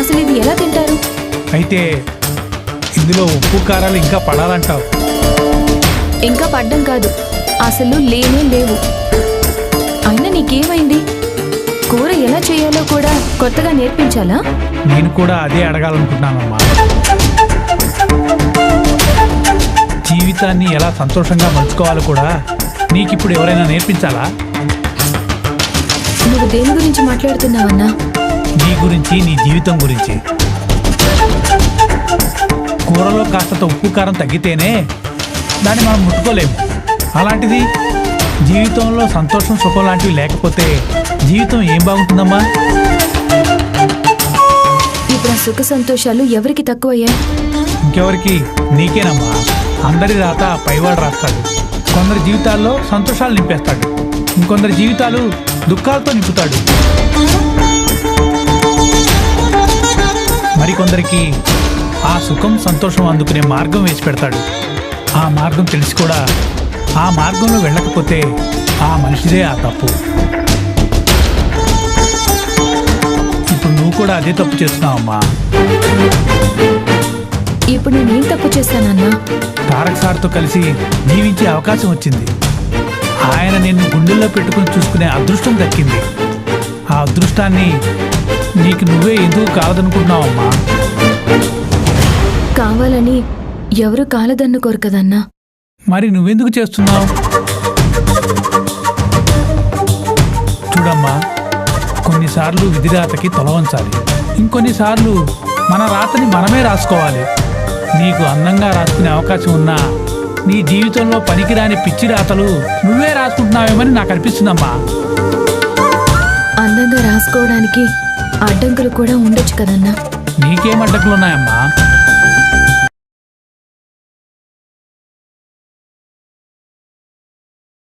అసలు ఇవి ఎలా తింటారు? అయితే ఇందులో ఉప్పు కారాలు ఇంకా పడాలంటావు? ఇంకా పడ్డం కాదు, అసలు లేనే లేవు. అయినా నీకేమైంది? కూర ఎలా చేయాలో కూడా కొత్తగా నేర్పించాలా? నేను కూడా అదే అడగాలనుకుంటున్నానమ్మా. జీవితాన్ని ఎలా సంతోషంగా మలుచుకోవాలో కూడా నీకిప్పుడు ఎవరైనా నేర్పించాలా? నువ్వు దేని గురించి మాట్లాడుతున్నావన్నా? నీ గురించి, నీ జీవితం గురించి. కూరలో కాస్త ఉప్పు కారం తగ్గితేనే దాన్ని మనం ముట్టుకోలేము. అలాంటిది జీవితంలో సంతోషం, సుఖం లాంటివి లేకపోతే జీవితం ఏం బాగుంటుందమ్మా? ఇప్పుడు ఆ సుఖ సంతోషాలు ఎవరికి తక్కువయ్యాయి? ఇంకెవరికి? నీకేనమ్మా. అందరి రాత పైవాడు రాస్తాడు. కొందరి జీవితాల్లో సంతోషాలు నింపేస్తాడు, ఇంకొందరి జీవితాలు దుఃఖాలతో నింపుతాడు. మరికొందరికి ఆ సుఖం, సంతోషం అందుకునే మార్గం వేసి పెడతాడు. ఆ మార్గం తెలిసి కూడా ఆ మార్గంలో వెళ్ళకపోతే ఆ మనిషిదే ఆ తప్పు. ఇప్పుడు నువ్వు కూడా అదే తప్పు చేస్తున్నావమ్మా. ఇప్పుడు నేనేం తప్పు చేశానన్నా? తారక్ సార్తో కలిసి జీవించే అవకాశం వచ్చింది. ఆయన నిన్ను గుండెల్లో పెట్టుకుని చూసుకునే అదృష్టం దక్కింది. ఆ అదృష్టాన్ని నీకు నువ్వే ఎందుకు కావదనుకుంటున్నావమ్మా? కావాలని ఎవరు కాలదన్నుకోరు కదన్నా. మరి నువ్వెందుకు చేస్తున్నావు? చూడమ్మా, కొన్నిసార్లు విధిరాతకి తొలవంచాలి, ఇంకొన్నిసార్లు మన రాతని మనమే రాసుకోవాలి. నీకు అందంగా రాసుకునే అవకాశం ఉన్నా నీ జీవితంలో పనికిరాని పిచ్చి రాతలు నువ్వే రాసుకుంటున్నావేమని నాకు అనిపిస్తుందమ్మా. అందంగా రాసుకోవడానికి అడ్డంకులు కూడా ఉండొచ్చు కదన్నా. నీకేం అడ్డంకులున్నాయమ్మా?